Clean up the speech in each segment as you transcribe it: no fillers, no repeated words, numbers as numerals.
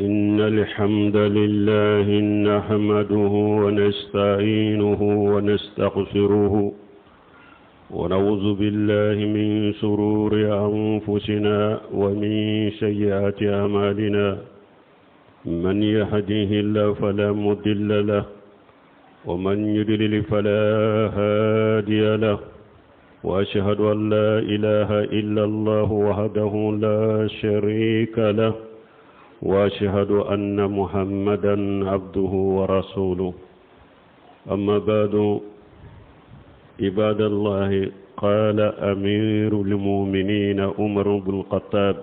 إن الحمد لله نحمده ونستعينه ونستغفره ونعوذ بالله من شرور أنفسنا ومن سيئات أعمالنا من يهده الله فلا مضل له ومن يضلل فلا هادي له وأشهد أن لا إله إلا الله وحده لا شريك له وأشهد أن محمدا عبده ورسوله أما بعد عباد الله قال أمير المؤمنين عمر بن الخطاب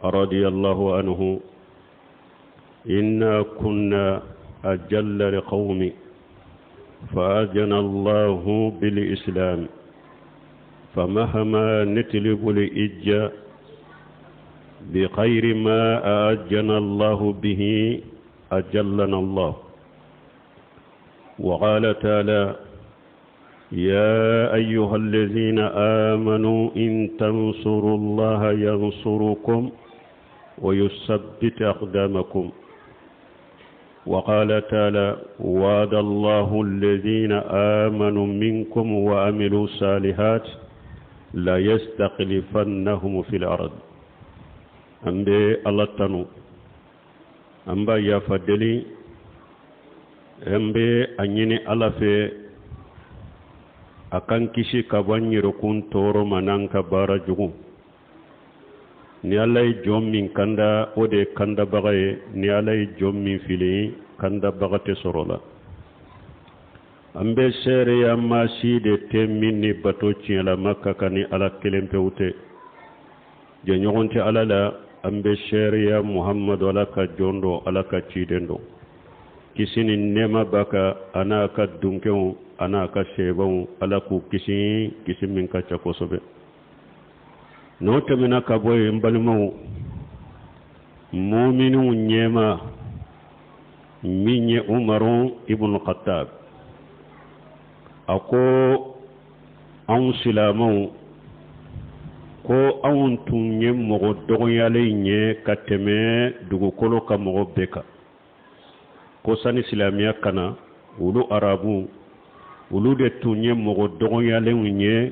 رضي الله عنه إنا كنا أجل لقوم فأجنى الله بالإسلام فمهما نتلب الإجة بخير ما أجنى الله به أجلنا الله. وقال تعالى يا أيها الذين آمنوا إن تنصروا الله ينصركم ويثبت أقدامكم. وقال تعالى وعد الله الذين آمنوا منكم وعملوا الصالحات لا يستخلفنهم في الأرض. أمبي الله تنو أمبا يا فدلي أمبي أنيني الله في akan kisi kabanyiro kun toro mananka bara jugu ni alay jom min kanda ode kanda bagaye ni alay jom min fili kanda bagate sorola ambe sere ya masi de temini bato ciela makka kani ala kelempe ute je nyogonte ala la ambe sere ya muhammad ala ka jondo ala ka cidendo kisini nema baka anaka dunkeu anaka sebon ala ku kisi min ka chakosobe no temena ka boy mbalmo mu'minu nyema minye umaru ibn khattab ako an silamu ko an tunye mogo dogoyale nye kateme dugu kolo ka mogo beka ko sani silamiya kana ulu arabu ulu de tunye mogo dogoyale nye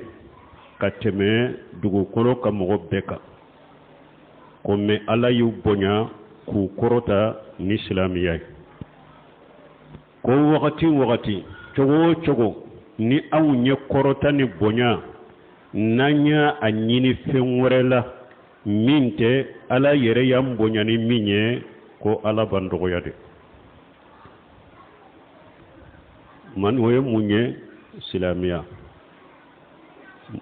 kateme dugu kolo ka mogo beka ko me ala yu bonya ku korota ni silamiya ko wakati chogo ni awu nye korota ni bonya nanya anyini fenwerela minte ala yere yam bonya ni minye ko ala bandogo yade man woye munye silamiya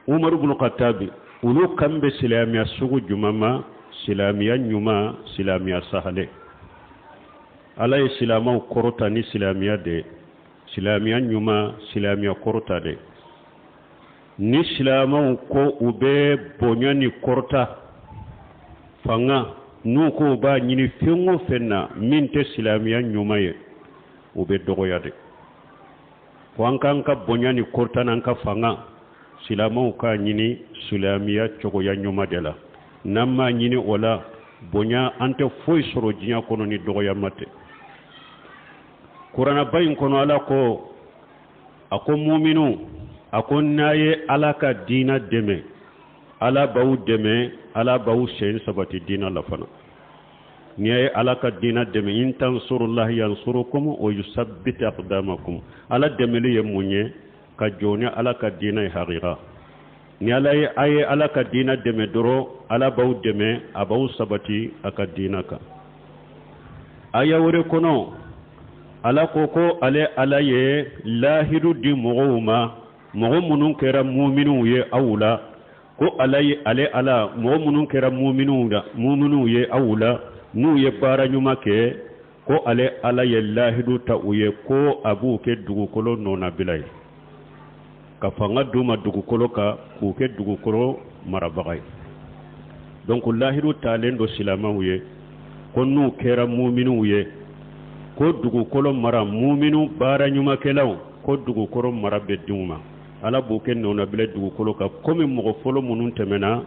umar ibn khattab ulu kambe silamiya sugu jumama silamiya nyuma silamiya sahale ala islama korota ni silamiya de silamiya nyuma silamiya korota de ni silama ko ube bonya ni korota fanga nu ko ba nyini fengo fenna minte silamiya nyuma ye ube dogoya de wankanka bonya ni korta nanka fanga silama ka nyini silamiya chogoya nyuma de la namma nyini wala bonya ante foy soro jinya kono ni dogoya mate Qur'ana bayin kono ala ko ako mu'minu ako naye ala ka dina deme ala bawu shen sabati dina lafana niye ala ka dina deme in tansurullahi yansurukum wa yusabbit aqdamakum ala demeli yemunye ka joni ala ka dina haqiqa ni ala aye ala ka dina deme doro ala bawu deme abawu sabati aka dina ka aya wore kono ala koko ale ala ye lahidu di mu'uma munun kera mu'minu ye awla ko ala ye ala munun kera mu'minu ye awla nu ye bara nyuma ke ko ale ala ye lahidu ta uye ko abu ke dugukolo nona bilay ka fanga duma dugukolo ka ku ke dugukolo marabagay donc lahidu ta lendo silama uye ko nu kera mu'minu ye ko dugukolo mara mu'minu bara nyuma kelaw ko dugukolo mara beduma ala buken nona bilay dugukolo ka komi mo folo munun temena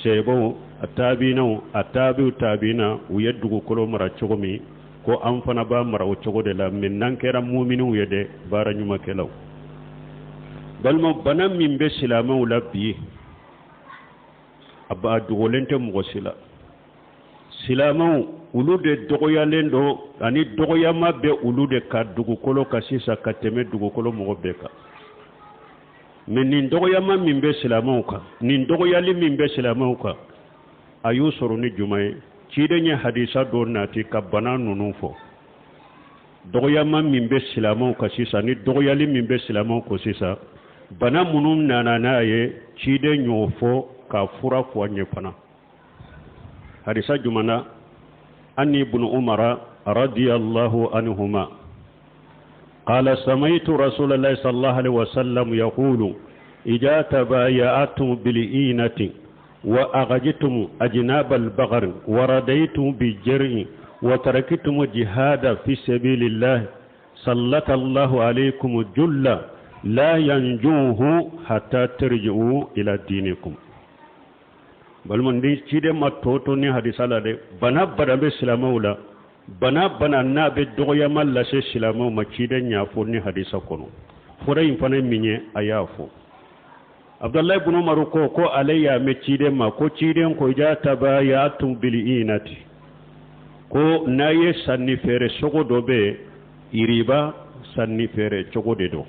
sebo atabiu tabina uye dugukolo mara cogo mi ko an fana ba mara o cogo de la min nan kɛra muminu ye de baara ɲumankɛlaw balima bana min bɛ silamɛw la bi a dogolen tɛ mɔgɔ si la silamɛw ulu de dɔgɔyalen don ani dɔgɔyama bɛ ulu de ka dugukolo ka sisan ka tɛmɛ dugukolo mɔgɔ bɛɛ kan mais nin dɔgɔyama min bɛ silamɛw kan nin dɔgɔyali min bɛ silamɛw kan a y'o sɔrɔ ni juma ye ciden ye hadisa dɔ nati ka bana ninnu fɔ dɔgɔyama min bɛ silamɛw kan sisan ni dɔgɔyali min bɛ silamɛw kan sisan bana minnu nana n'a ye ciden y'o fɔ ka fura fɔ an ye fana hadisa jumana anni ibn umara radiyallahu anhuma قال سمعت رسول الله صلى الله عليه وسلم يقول إذا تبايعتم بالإينة وأغجتم أجناب البغر ورديتم بالجرع وتركتم الجهاد في سبيل الله سلط الله عليكم الجل لا ينجوه حتى ترجعوا إلى دينكم بل من دي چيده ما توتوني حديث الله ده بنا بدن سلامولا bana na be dogoya malla se silamo ma cide nya fo ni hadisa kono fore in fana minye ayafo Abdullah ibn Umar ko alayya me cide ma ko cide ko ja tabayatum bil inati ko naye sanni fere sogo dobe iriba sanni fere cogo de do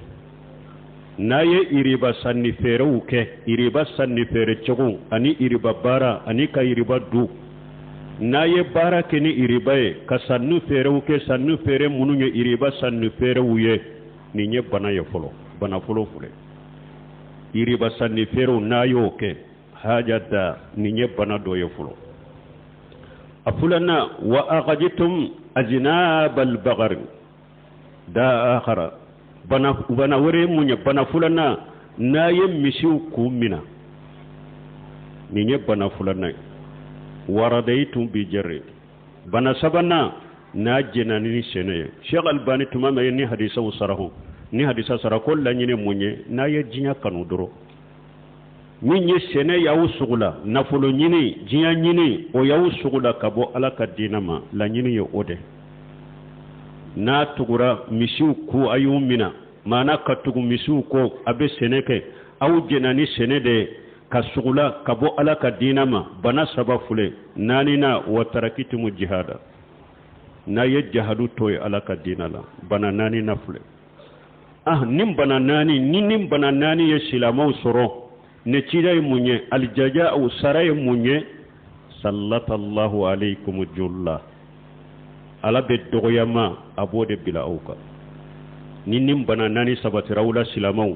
naye iriba sanni fere uke iriba sanni fere cogo ani iriba bara ani ka iriba du naye bara keni iribaye ka sannu fere uke sannu fere mununye iriba sannu fere uye ni nye bana ye folo bana folo fule iriba sanni fere naye uke hajada ni nye bana do ye folo afulana wa aqajitum ajnabal baghar da akhara bana wore munye bana fulana naye misiu kumina ni nye bana fulana waradaitum bi jarri bana sabana na jenani sene Sheikh Albani tumama ni hadisa usarahu ni hadisa sarako la nyine munye na ye jinya kanu doro nyinye sene ya usugula na folo nyine jinya nyine o ya usugula kabo alaka dinama la nyine yo ode na tugura misiu ku ayumina mana katugu misiu ko abe seneke au jenani sene de kasugula kabo alaka dinama bana sabafule nanina wa tarakitumu jihada na ye jihadu toy alaka dinala bana nani nafule nim bana nani ye silamaw soro ne ciday munye aljaja au saray munye sallallahu alaykum julla ala be dogoyama abode bila auka nim bana nani sabati rawla silamaw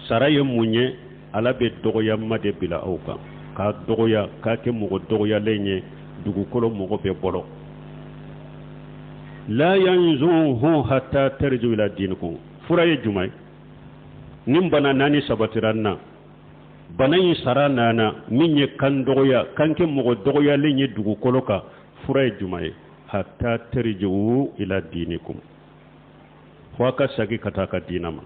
saray munye ala be dogoyama de bila auka ka dogoya ka ke mugo dogoya lenye dugukolo mugo be bolo la yanzuhu hatta tarju ila dinikum furaye jumay nim bana nani sabatiranna banayi sarana na minye kan dogoya kan ke mugo dogoya lenye dugukolo ka furaye jumay hatta tarju ila dinikum waka sagi kataka dinama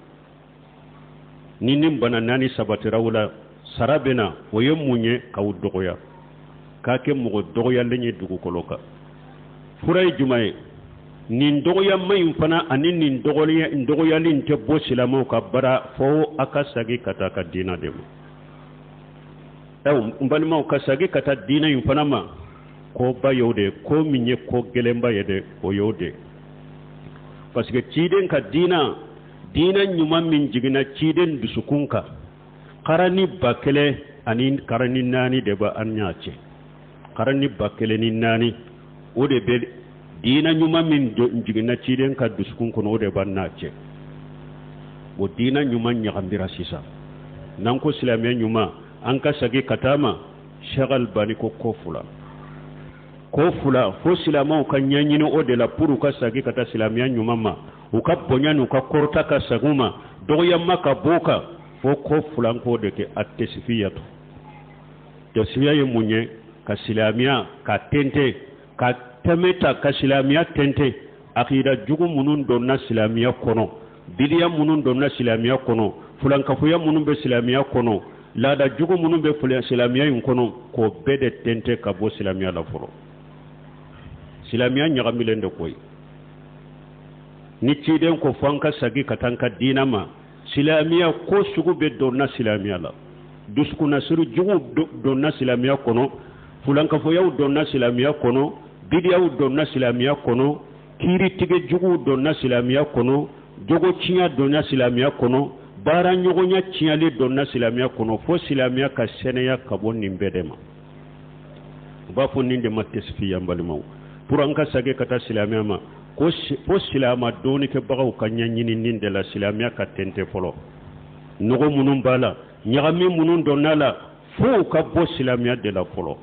nim bana nani sabatirawla sarabena woye munye kaw dogoya kake mugo dogoya lenye dugukolo ka furay jumay nin dogoya may fana ani nin dogoya lin te bo silamo ka bara fo aka sagi kataka dina dem mbali ma ka sagi kata dina fana ma ko bayode ko minye ko gelemba yede o yode parce que ciden ka dina nyuma min jigina ciden dusukunka karani bakele ani karani nani deba anyache karani bakele ni nani o de be dina nyuma min jigina ciden ka dusukunko no de bannache o dina nyuma nyagambira sisa nanko silamiya nyuma anka sagi katama shagal bani ko kofula fo silamaw kan nyanyino o de la puru ka sagi kata silamiya nyuma ma ukabonyanu ka korta ka saguma doyamma ka boka fo ko fulanko de ke at-tasfiyatu tasfiya munye ka silamiya ka tente ka tameta ka silamiya tente akida jugu munun donna silamiya kono bidiya munun donna silamiya kono fulanka fuya munun be silamiya kono la da jugu munun be fule silamiya in kono ko bede tente ka bo silamiya la folo silamiya nyagamilen de koy ni ciden ko fanka sagi katanka dinama silamiya ko sugu be donna silamiya la dusku nasiru jugu donna silamiya kono fulanka fo yaw donna silamiya kono bidiyaw donna silamiya kono kiri tige jugu donna silamiya kono jogo ciya donna silamiya kono bara nyogonya ciyale donna silamiya kono fo silamiya ka seneya ka bon nimbedema ba fo ninde mattesfiya mbalimaw pour anka sage kata silamiya ma ko fo silama doni ke bagaw kanya nyini ninde la silamiya ka tente folo nogo munun bala nyagami munun donnala fo ka bo silamiya de la folo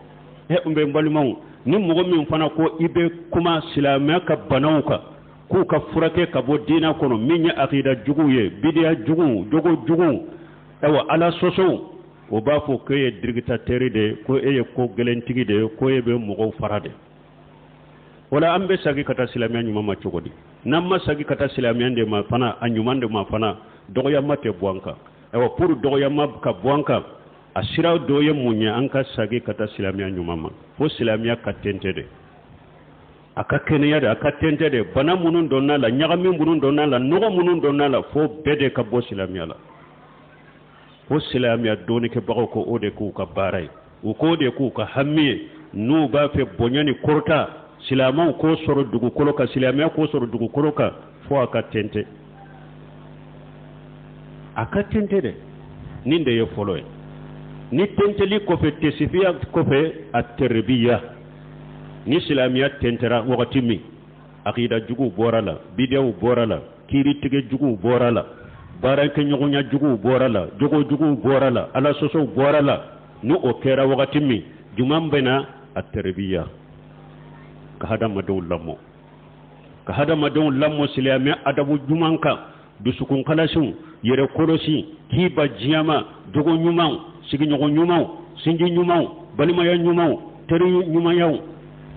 e umbe mbalimaw ni mogo min fana ko ibe kuma silamiya ka banawka ku ka furake ka bo dina kono min ya aqida jugu ye bidiya jugu jogo jugu ewa ala soso o ba fo ko ye dirgita teri de ko e ko gelentigi de ko e be mogo farade wala ambe sagi kata silamiya nyuma ma cogodi namma sagi kata silamiya de ma fana anyumande ma fana dogoya mate buanka ewa pour dogoya ma ka buanka asira doye munya anka sagi kata silamiya nyuma ma fo silamiya ka tente de aka kenya de aka tente de bana munun donna la nyagami munun donna la nogo munun donna la fo bede ka bo silamiya la fo silamiya doni ke bago ko ode ku ka baray u ko de ku ka hammi nu ba fe bonyani korta silamaw ko soro dugu koloka silamiya ko soro dugu koloka fo aka tente de ninde ye folo ni tenteli ko fe tesifiya ko fe at-tarbiya ni silamiya tentera wakati mi aqida jugu borala bidiyaw borala kiri tige jugu borala baranke nyogonya jugu borala jogo jugu borala ala soso borala no o kera wakati mi jumambena at-tarbiya ka hada madon lammo silamiya adabu jumanka dusukun kalashin yere kolosi hiba jiyama jogo nyuman sigi nyogo nyuman sinji nyuman balimaya nyuman teri nyumayaw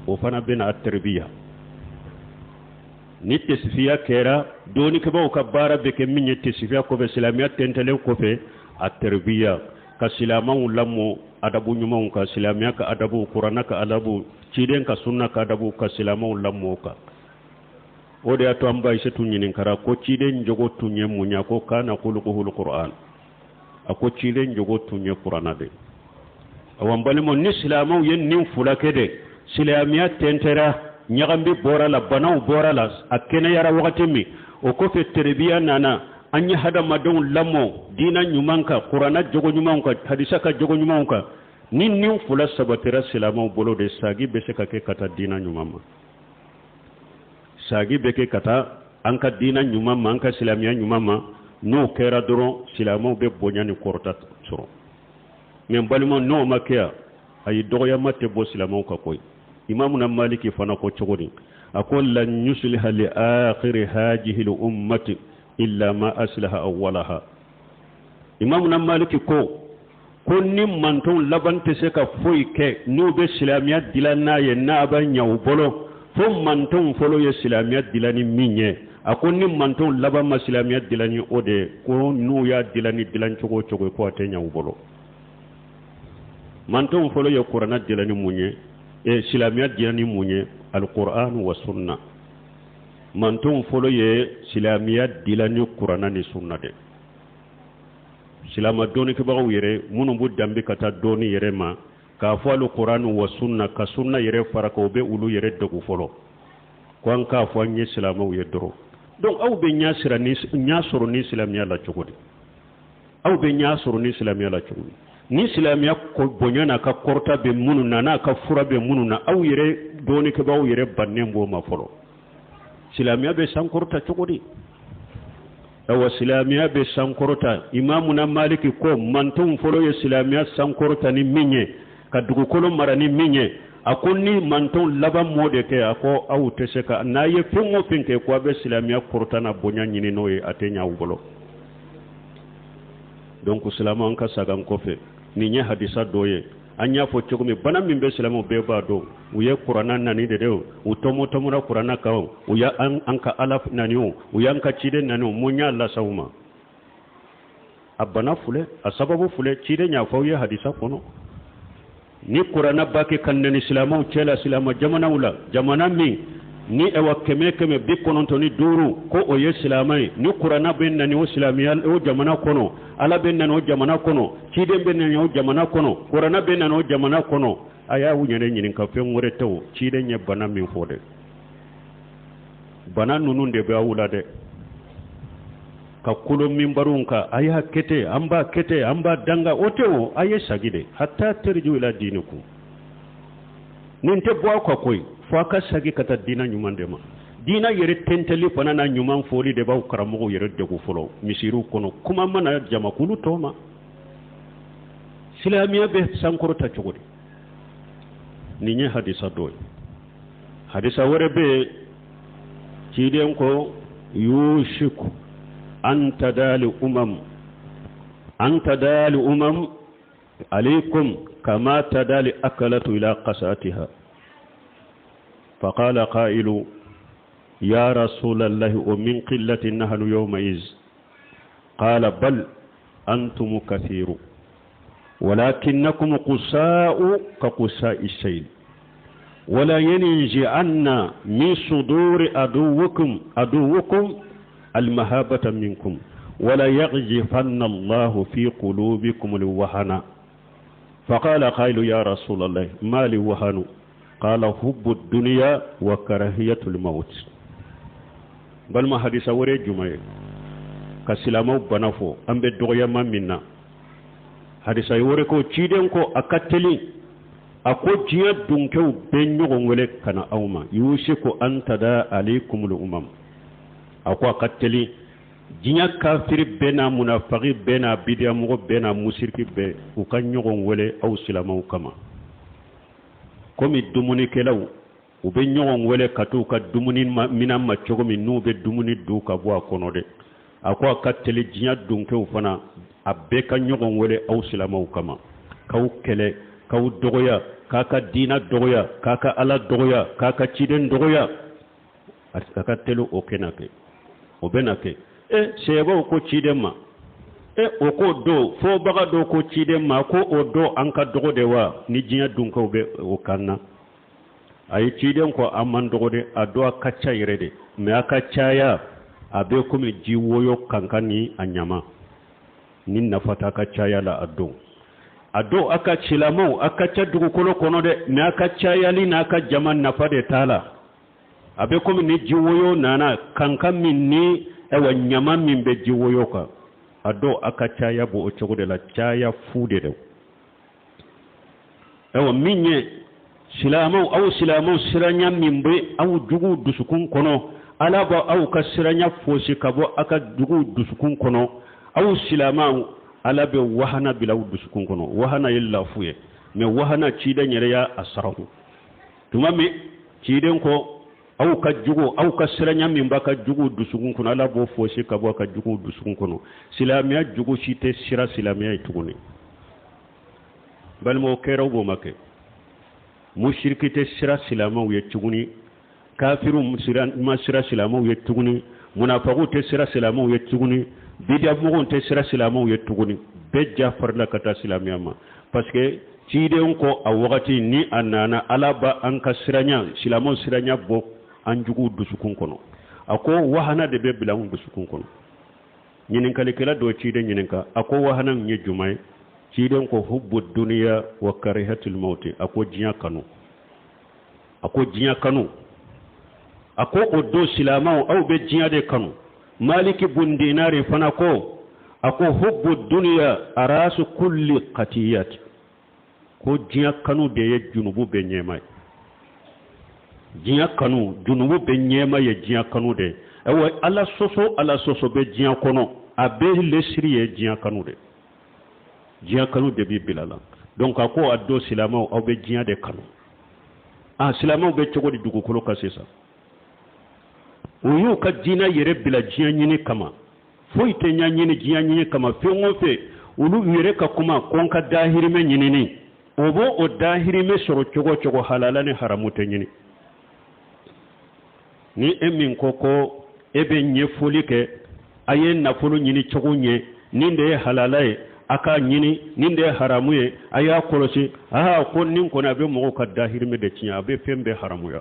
o fana bena at-tarbiya ni tesfiya kera doni ke baw ka bara be ke minye tesfiya ko be silamiya tentelen ko fe at-tarbiya ka silamaw lammo adabu nyuman ka silamiya ka adabu qur'ana ka adabu ciden ka sunna ka adabu ka silamaw lammo ka o de ato amba ise tunyinin kara ko ciden jogo tunye munya ko kana khuluquhul qur'an ako ciden jogo tunye qur'ana de awambale mo ni silamaw yen nin fulakede silamiya tentera nyagambi borala banaw borala akene yara wakati mi o ko fe terbiya nana anya hada madon lammo dina nyumanka qur'ana jogo nyumanka hadisa ka jogo nyumanka nin fula sabatira silamaw bolo de sagi be se ka ke kata dina nyumama sagi be ke kata anka dina nyumama anka silamiya nyumama no kera doro silamaw be bonyani korta soro men balimo no makia ay doya matte bo silamaw ka koy imamuna maliki fana ko cogodi akol lan yusliha li akhir hadhihi al ummati illa ma aslaha awwalaha imamuna maliki ko konni manton labante se ka foy ke no be silamiya dilana ye na ba nyaw bolo fo manton folo ye silamiya dilani minye akonni manton laba ma silamiya dilani ode ko no ya dilani dilan cogo cogo ko ate nyaw bolo manton folo ye qur'ana dilani munye e silamiya dilani munye alquran wa sunna manton folo ye silamiya dilani qur'ana ni sunna de silama doni ke bawo yere munu bu dambe kata doni yere ma ka fo alquran wa sunna ka sunna yere farako be ulu yere dogu folo ko an ka fo nye silama wu yedro donc aw be nya sira ni nya soro ni silamiya la chogodi aw be nya soro ni silamiya la chogodi ni silamiya ko bonyana ka korta be munu na ka fura be munu na aw yere doni ke bawo yere banne mbo ma folo silamiya be sankorta chogodi awa silamiya be sankorta imamuna maliki ko mantum folo ye silamiya sankorta ni minye ka dugu kolo mara ni minye akonni mantum laba mode ke ako aw teseka na ye fingo finke ko be silamiya korta na bonya nyini noye atenya ubolo donc silama an ka sagan kofe ni nya hadisa doye anya fo chogumi bana mimbe silama be ba do uye qur'ana nani de u tomo na qur'ana ka uya anka alaf nani uya anka chide nani munya Allah sauma abana fule asababu fule cide nya fawye hadisa kono ni qur'ana baki kanne islamu cela islama jamana wala jamana mi ni ewa keme bi konontoni duru ko o ye islamai ni qur'ana benna ni o islamiyal o jamana kono ala benna no jamana kono cide benna no jamana kono qur'ana benna no jamana kono aya wunyane nyinin ka fen wore taw cide nya bana min fode bana nunun de be awula de ka kulo mimbarunka aya kete amba danga otewo aye sagide hatta terju ila dinikum ninte bo ko koy fo ka sagi kata dina nyumande ma dina yere tenteli panana nyuman foli de baw karamo yere de ko folo misiru kono kuma mana jama kulu toma silamiya be sankoro ta chogodi ninye hadisa doy hadisa wore be ciden ko yushiku أن تدال أمم عليكم كما تدال أكلة إلى قساتها فقال قائل يا رسول الله ومن قلة نحن يومئذ قال بل أنتم كثير ولكنكم قساء كقساء السيل ولا ينزعن من صدور عدوكم المهابة منكم ولا يغجفن الله في قلوبكم الوهن فقال قائل يا رسول الله ما لي وهن قال حب الدنيا وكراهية الموت بل ما حديث وري جمعي كسلامو بنافو أم بدغيا ما منا حديث وري كو تشيدن كو أكتلي أكو جيا دونكو بنيو غولي كان أوما يوشكو أن تدا عليكم الأمم akwa kateli jinya kafiri bena munafiki bena bidia mugo bena musirki be ukanyogon wele au silama kama komi dumuni kelaw ube nyogon wele katu ka dumuni minam ma chogo min nube dumuni du ka bo akono de akwa kateli jinya dunke ufana abbe ka nyogon wele au silama kama kaw kele kaw dogoya kaka dina dogoya kaka ala dogoya kaka chiden dogoya akatelu okenake obenake sebo ko chidema oko do fo baga do ko chidema ko odo anka dogo de wa ni jinya dunka be o kanna ay chiden ko amman dogo de ado akacha yirede me akacha ya abe ko mi jiwoyo kankani anyama nin nafata akacha ya la ado aka chilamo akacha dugo kolo kono de me akacha ya li na aka jaman nafade tala abe ko ni jiwoyo nana kankan min ni ewa nyama min be jiwoyo ka ado aka chaya bo ochogo de la chaya fude de ewa minye silamo siranya min be aw dugu dusukun kono alaba aw ka siranya fosi kabo aka dugu dusukun kono aw silama alabe wahana bila dusukun kono wahana illa fuye me wahana chida nyere ya asarahu tumami chiden ko aw ka jugo aw ka siranya min baka jugo dusukun kono ala bo fosi kabo ka jugo dusukun kono silamiya jugo shite sira silamiya ituguni balmo kero bo make mushrikite sira silamaw yetuguni kafiru sira silamaw yetuguni munafiqu te sira silamaw yetuguni bidia mo te sira silamaw yetuguni bejja farla kata silamiya ma parce que ciden ko a wakati ni anana alaba an ka siranya silamaw siranya bo anjugu dusukun kono ako wahana de be bilang dusukun kono nyinin kale kala do cide nyinin ka ako wahana nye jumay ciden ko hubbu dunya wa karihatul maut ako jinya kanu ako odo silamaw aw be jinya de kanu maliki bun dinari fana ko ako hubbu dunya arasu kulli qatiyat ko jinya kanu de ye junubu be nyemay jinya kanu junubu be nyema ye jinya kanu de ewa ala soso be jinya kono abe lesri ye jinya kanu de bi bilala donc ako addo silamaw aw be jinya de kanu silamaw be chogo di dugu kolo kasesa uyu ka dina yere bila jinya nyini kama fo ite nya nyini jinya nyini kama fengo fe ulu yere ka kuma konka dahirime nyini ni obo o dahirime soro chogo halalane haramute nyini ni emin koko ebe nye foli ke aye nafolo nyini chogo nye ninde halalaye aka nyini ninde haramuye aya kolosi aha ko nin ko na be mo ka dahirme de tinya be fembe haramuya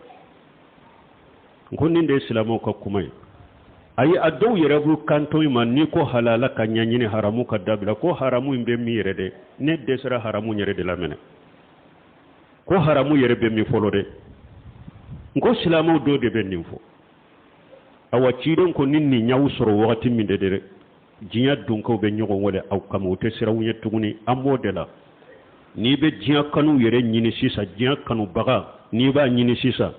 ko ninde islamo ka kumai ayi adou yerebu kanto man ni ko halala ka nyanyini haramu ka dabila ko haramu imbe mi yerede ne desra haramu yerede la mene ko haramu yerebe mi folode ngo islamo do de ben nimfo awa ciidon ko ninni nyawu soro wakati min de dere jinya dunko be nyogo wole aw kam wote sirawunya tuguni amodela ni be jinya kanu yere nyini sisa jinya kanu baga ni ba nyini sisa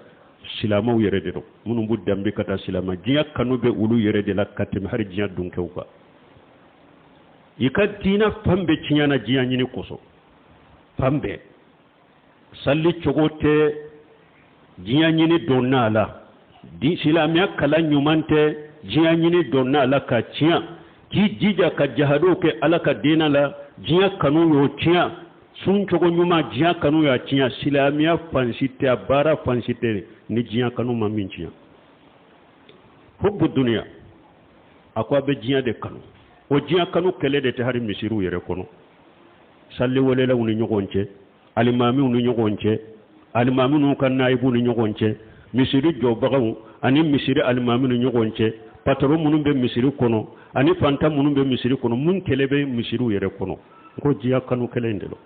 silama yere de do munum bu dambe kata silama jinya kanu be ulu yere de la katim har jinya dunko ka yikatina fambe cinya na jinya nyini koso fambe salli chogote jinya nyini donna ala di silamiya kala nyumante jinya nyini donna ala ka cinya ki jija ka jahado ke ala ka dina la jinya kanu yo cinya sun chogo nyuma jinya kanu ya cinya silamiya fansite abara fansite ni jinya kanu mamin cinya hubbu dunya akwa be jinya de kanu o jinya kanu kele de te hari misiru yere kono salli wole la woni nyogonche alimami woni nyogonche alimami nu kan naibu ni nyogonche misiri jobagaw ani misiri alimami ni nyogonche patron munun be misiri kono ani fanta munun be misiri kono mun kelebe misiru yere kono ko jiya kanu kelende lo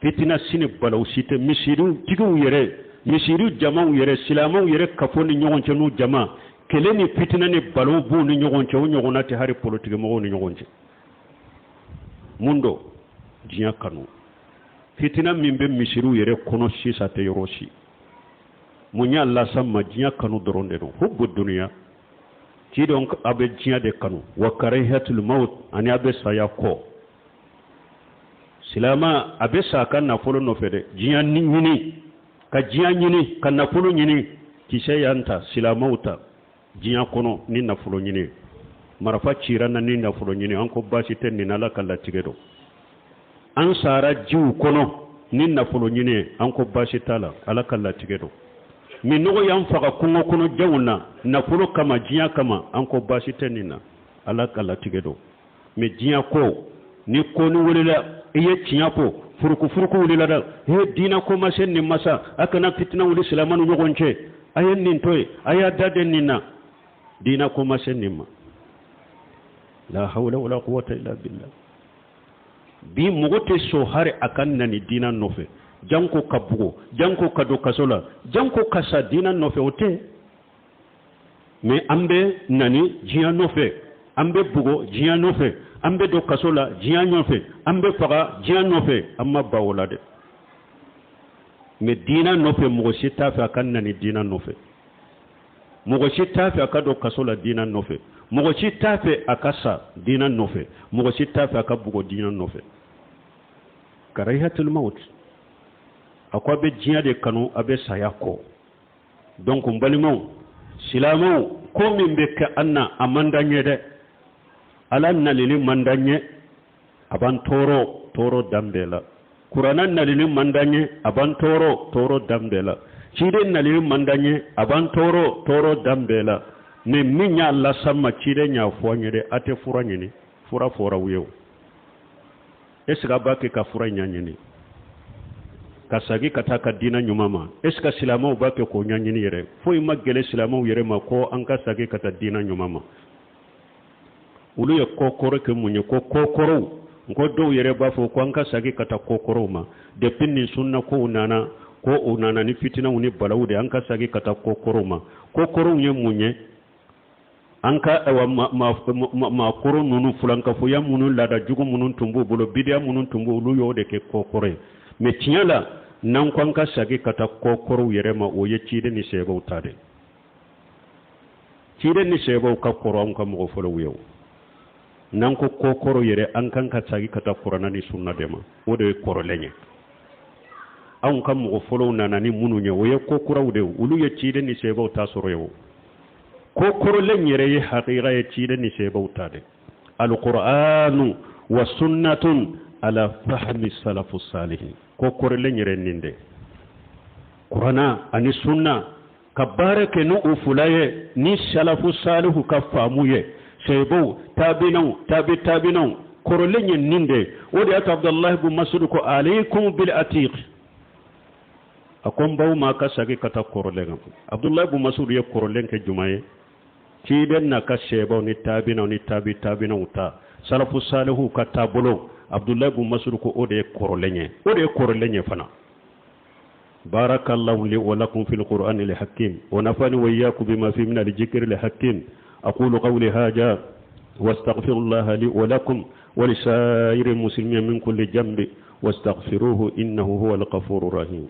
fitina sine balaw site misiru tigu yere misiru jama'u yere silamau yere kafoni nyogonche nu jama keleni fitina ne balaw bu ni nyogonche o nyogonati hari politique mo ni nyogonche mundo jiya kanu fitina mimbe misiru yere kono sisa te yorosi munya Allah samma jinya kanu doronde no hubbu dunya ci donc abe jinya de kanu wa karahatul maut ani abe sayako silama abe saka na folo no fede jinya nyini ka jinya nyini ka na folo nyini kishe yanta silama uta jinya kono ni na folo nyini marafa cirana ni na folo nyini anko basi ten ni nala kala tigedo an sara jiw kono ni na folo nyini anko basi tala ala kala tigedo mi nogo yan faga kungo kono jawna na fulo kama jinya kama anko basi tenina ala kala tigedo mi jinya ko ni ko ni wulela iye tinya po furuku wulela da he dina ko masen ni masa akana fitna wuli islamanu nyogonche ayen nin toy aya daden nina dina ko masen ni ma la hawla wala quwwata illa billah bi mogote so hare akan nani dina nofe janko kabugo janko kado kasola janko kasa dina nofe ote me ambe nani jiya nofe ambe bugo jiya nofe ambe do kasola jiya nofe ambe faga jiya nofe amma bawolade me dina nofe mogo sitafe akan nani dina nofe mogo sitafe akado kasola dina nofe mogo sitafe akasa dina nofe mogo sitafe akabugo dina nofe karahatul maut akwa be jinya de kanu abe sayako donc mbalimau silamau ko min be ka anna amandanye de ala nalili mandanye aban toro dambela qur'anan nalili mandanye aban toro dambela cide nalili mandanye aban toro dambela ne minya Allah samma cide nya foanye de ate furanye ni fura wiyo esga bake ka furanya nyini kasagi kataka dina nyumama eska silama ubake ko nyanyini yere fo imagele silama yere mako anka sagi kata dina nyumama ulu ya kokoro ke munye ko kokoro ngo do yere bafo ko anka sagi kata kokoro ma de pinni sunna ko unana ni fitina uni balawde anka sagi kata kokoro ma kokoro nye munye anka ewa ma koro nunu fulanka fo ya munu lada jugu munu tumbu bolo bidia munu tumbu ulu yo de ke kokore me tinyala nan kwanka sagi kata kokoro yere ma oye cide ni sebo utade cide ni sebo ka koro an ka mo folo wiyo nan ko kokoro yere an kan ka sagi kata qur'ana ni sunna dema o de koro lenye an kan mo folo nana ni munu nye oye kokoro ude ulu ye cide ni sebo ta soro yo kokoro lenye re haqiqa ye cide ni sebo utade alqur'anu wa sunnatun ala fahmi salafus salihin kokoro lenyere ninde qur'ana ani sunna kabare ke no ufulaye ni salafu salihu ka famuye sebo tabinau korolenye ninde wodi ata Abdullah ibn Mas'ud ko alaykum bil atiq akon baw ma ka sagi kata korolenga Abdullah ibn Mas'ud ye korolenke jumaye ci den na ka sebo ni tabinau ta salafu salihu kata bolo Abdullah ibn Mas'ud ko ode korolenye fana barakallahu li wa lakum fil qur'ani al hakim wa nafani wa iyyakum bima fi min al dhikri al hakim aqulu qawli hadha واستغفر الله لي ولكم ولسائر المسلمين من كل جنب واستغفروه إنه هو الغفور الرحيم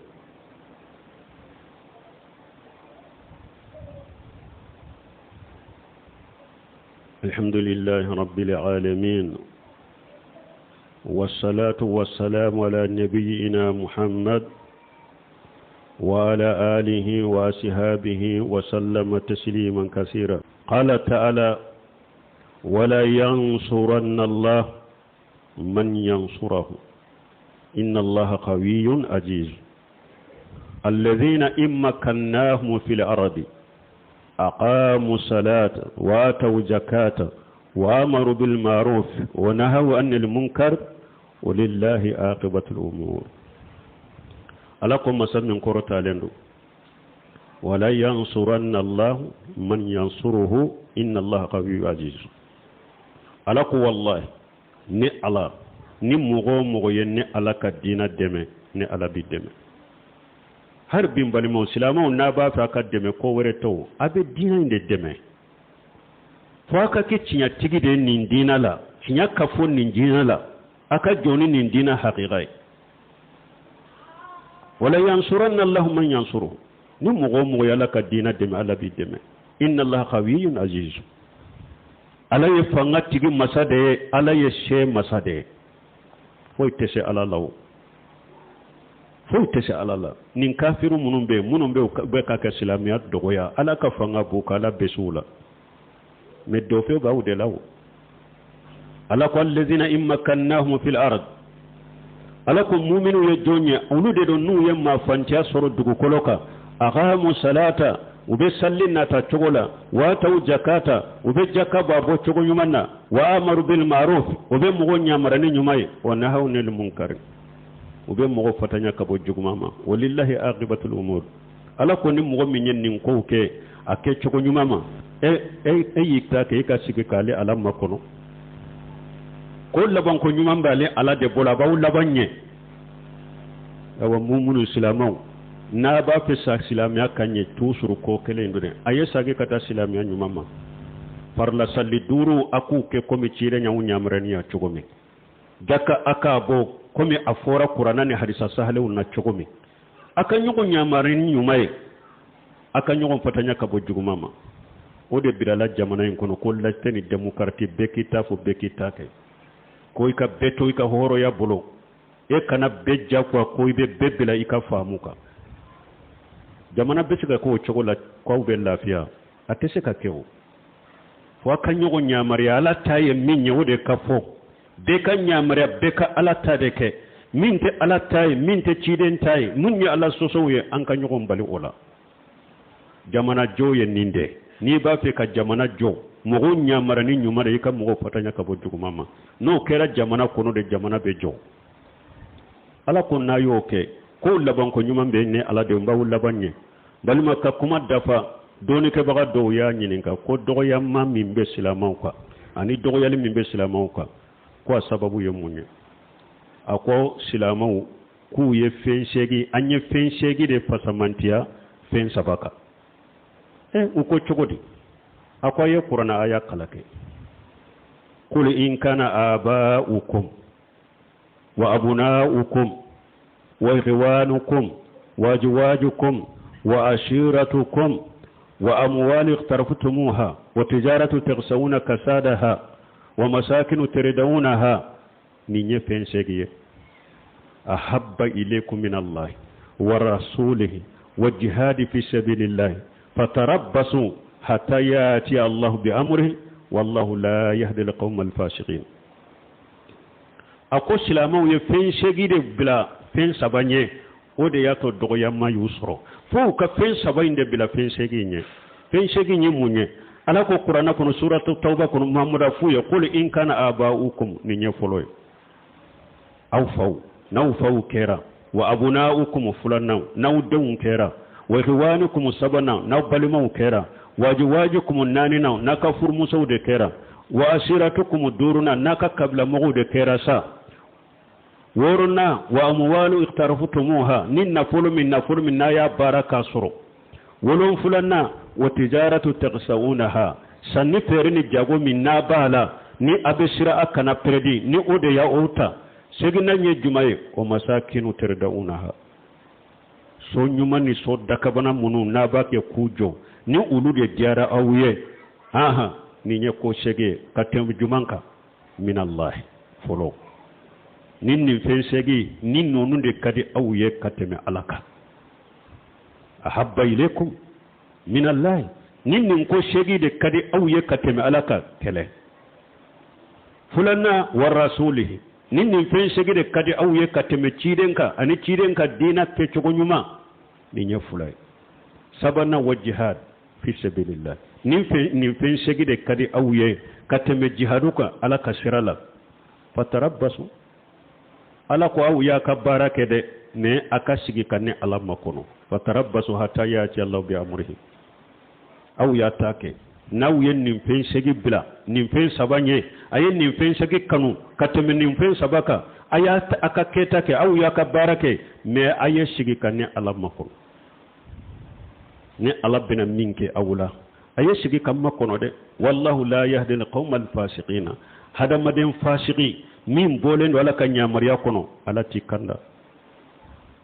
الحمد لله رب العالمين والصلاة والسلام على نبينا محمد وعلى آله وصحبه وسلم تسليما كثيرا قال تعالى ولا ينصرن الله من ينصره إن الله قوي عزيز الذين إن مكناهم في الأرض أقاموا الصلاة وآتوا الزكاة وآمروا بالمعروف ونهوا عن المنكر ولله عاقبة الأمور ألكم مثل من قرة لندو ولا ينصرن الله من ينصره إن الله قوي عزيز alaku wallahi ni ala ni mogo ye ni ala ka dina dɛmɛ ni ala bi dɛmɛ har bin balimaw silamɛw n'a b'a fɛ a ka dɛmɛ ko wɛrɛ tɔw a bɛ dina in de dɛmɛ fo a ka kɛ tiɲɛtigi de nin dina la tiɲɛ ka fɔ nin dina la a ka jɔn ni nin dina haqiqa ye wala yansuranna allahu man yansuru ni mogo ye ala ka dina dɛmɛ ala bi dɛmɛ inna allaha qawiyyun aziz ala ye fanga tigi masade ye ala ye se masade ye foyi tɛ se ala la o foyi tɛ se ala la nin kafiru minnu bɛ ka kɛ silamɛya dɔgɔya ala ka fanga b'u ka ala bɛsiw la mais dɔ fɛ b'aw de la o ala ko allazina in makkannahum fil ard ala ko mu'minu ye jɔn ye olu de don n'u ye maafanciya sɔrɔ dugukolo kan aqamu salata u bɛ salli nata cogo la wa taw jakata u bɛ jaka bɔ a bɔ cogo ɲuman na wa amaru bil ma'ruf u bɛ mɔgɔ ɲamara ni ɲuman ye wa nahaw anil munkar u bɛ mɔgɔ fatanya ka bɔ juguman ma walillahi aqibatul umur ala ko ni mɔgɔ min ye nin kow kɛ a kɛ cogo ɲuman ma y'i ta kɛ e ka sigi k'ale ala makɔnɔ ko laban ko ɲuman b'ale ala de bolo a b'aw laban ɲɛ awa minnu silamɛw n'a b'a fɛ sa silamɛya ka ɲɛ toujours ko kelen don dɛ a ye sagi ka taa silamɛya ɲuman ma farla salli 5 a k'u kɛ komi cire ɲaw ɲamaraniya cogo min jaka a k'a bɔ komi a fɔra kuranna ni hadisa sahalew na cogo min a ka ɲɔgɔn ɲamarani ɲuman ye a ka ɲɔgɔn fatanya ka bɔ juguman ma o de birala jamana in kɔnɔ ko lajɛ ni démocratie bɛɛ k'i ta fɔ bɛɛ k'i ta kɛ ko i ka bɛɛ to i ka hɔrɔnya bolo e kana bɛɛ jagoya ko i bɛ bɛɛ bila i ka faamu kan jamana bɛ se ka k'o cogo la k'aw bɛ lafiya a tɛ se ka kɛ o fo a ka ɲɔgɔn ɲamariya ala ta ye min ye o de ka fɔ bɛɛ ka ɲamariya bɛɛ ka ala ta de kɛ min tɛ ala ta ye min tɛ ciden ta ye mun ye ala sɔsɔw ye an ka ɲɔgɔn bali o la jamana jɔ ye nin dɛ n'i b'a fɛ ka jamana jɔ mɔgɔw ɲamara ni ɲuman de i ka mɔgɔw fatanya ka bɔ juguman ma n'o kɛra jamana kɔnɔ de jamana bɛ jɔ ala ko n'a y'o kɛ ko laban ko ɲuman bɛ ne ala de b'aw laban ɲɛ balima ka kuma dafa dɔɔnikɛbaga dɔw y'a ɲininka ko dɔgɔyama min bɛ silamɛw kan ani dɔgɔyali min bɛ silamɛw kan ko a sababu ye mun ye a ko silamɛw k'u ye fɛn seegin an ye fɛn seegin de fasamantiya fɛn saba kan u ko cogo di a ko a ye kuranna aya kala kɛ qul in kana aba'ukum wa abna'ukum وإخوانكم وأزواجكم وعشيرتكم وأموال اقترفتموها وتجارة تخشون كسادها ومساكن تردونها نيني فين سيغي أحب إليكم من الله ورسوله والجهاد في سبيل الله فتربصوا حتى يأتي الله بأمره والله لا يهدي القوم الفاسقين أقول سلامو يفين سيغي بلا fɛn saba ɲɛ o de y'a to dɔgɔyama y'u sɔrɔ fo ka fɛn saba in de bila fɛn seegin ɲɛ fɛn seegin ye mun ye ala ko qur'ana kono suratu tauba kono mamuda fu yaqul in kana aba'ukum ni nyefoloy aw faw naw faw kera wa abunaukum fulanna naw dawun kera wa ikhwanukum sabana naw balima kera wa jiwajukum nanina naka furmu saude kera wa asiratukum duruna naka kabla mugude kera sa woruna wa amwalu iqtarafutumuha ninna fulu min ya baraka suru wolon fulanna wa tijaratu taqsawunaha sanni perini jago min na bala ni abishira akana predi ni ode ya ota segina nye jumaye o masakinu terdaunaha so nyumani so dakabana munu na bake kujo ni ulude diara awye aha ni nye ko sege katem jumanka min Allah folo ninni fen segi ninno nunde kadi awye kateme alaka ahabba ilaykum min Allah ninni ko segi de kadi awye kateme alaka kele fulanna war rasulihi ninni fen segi de kadi awye kateme cidenka ani cidenka dina ke chogonyuma ni nya fulay sabana wa jihad fi sabilillah nin fen segi de kadi awye kateme jihaduka alaka sirala fatarabbasu ala ko awya ka barake de ne aka sigi kanne ala makono fatarabbasu hatta yati Allah bi amrihi aw ya take naw yen nin fen segi bila nin fen sabanye ayen nin fen segi kanu kateme nin fen sabaka aya aka keta ke aw ya ka barake me aye sigi kanne ala makono ne ala bina minke awula aye sigi kam makono de wallahu la yahdi alqawma alfasiqina hada maden fasiqi min bolen wala ka nyamariya kono ala tikanda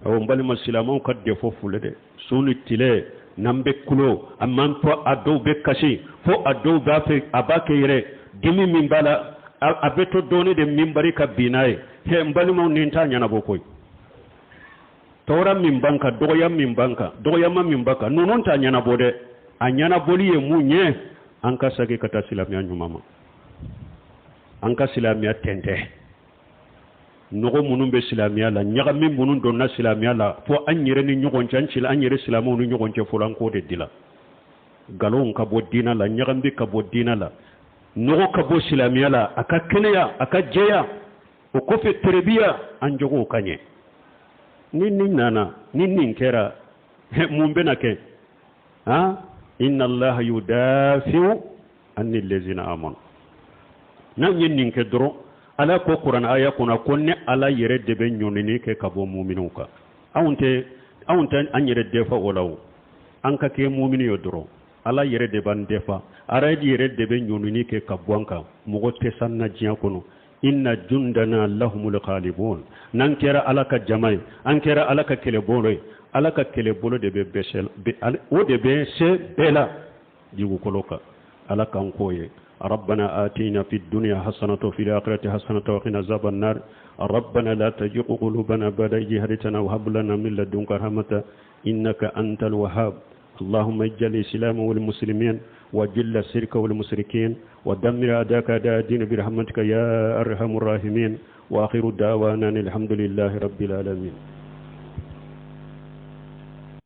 aw mbali muslimu kad defo fulede sunu tile nambe kulo amman to ado be kashi fo ado gafe abake yire dimi min bala abeto doni de min bari ka binaye he mbali mo ninta nyana bokoy tawra min banka doya min banka doya ma min baka nonon ta nyana bode anyana boliye munye anka sage kata silamiya nyumama anka silamiya tente nogo munun be silamiya la nyaga min munun donna silamiya la fo anyere ni nyogon chancil anyere silamu ni nyogon che fulan ko de dila galon ka bodina la nyaga mbi ka bodina la nogo ka bo silamiya la aka kenya aka jeya o ko fe terbiya anjogo kanye ninni nana ninni kera mumbe na ke ha inna allaha yudafi'u anil ladzina amanu nan yin ke doro ala ko qur'an aya kuna konne ala yere de be nyonini ke kabo mu'minuka awunte an yere defa olaw an ka ke mu'mini yo doro ala yere de ban defa ara yere de be nyonini ke kabwanka mugo te sanna jiya kono inna jundana lahumul ghalibun nan kera ala ka jamai an kera ala ka kele bolo ala ka kele bolo de be besel o de be se bela digu koloka ala kan koye ربنا آتينا في الدنيا حسنة وفي الآخرة حسنة وقنا عذاب النار ربنا لا تزغ قلوبنا بعد إذ هديتنا وهب لنا من لدنك رحمة إنك أنت الوهاب اللهم اجعل الإسلام والمسلمين وجل الشرك والمشركين ودمر أعداءك أعداء الدين برحمتك يا أرحم الراحمين وآخر دعوانا الحمد لله رب العالمين.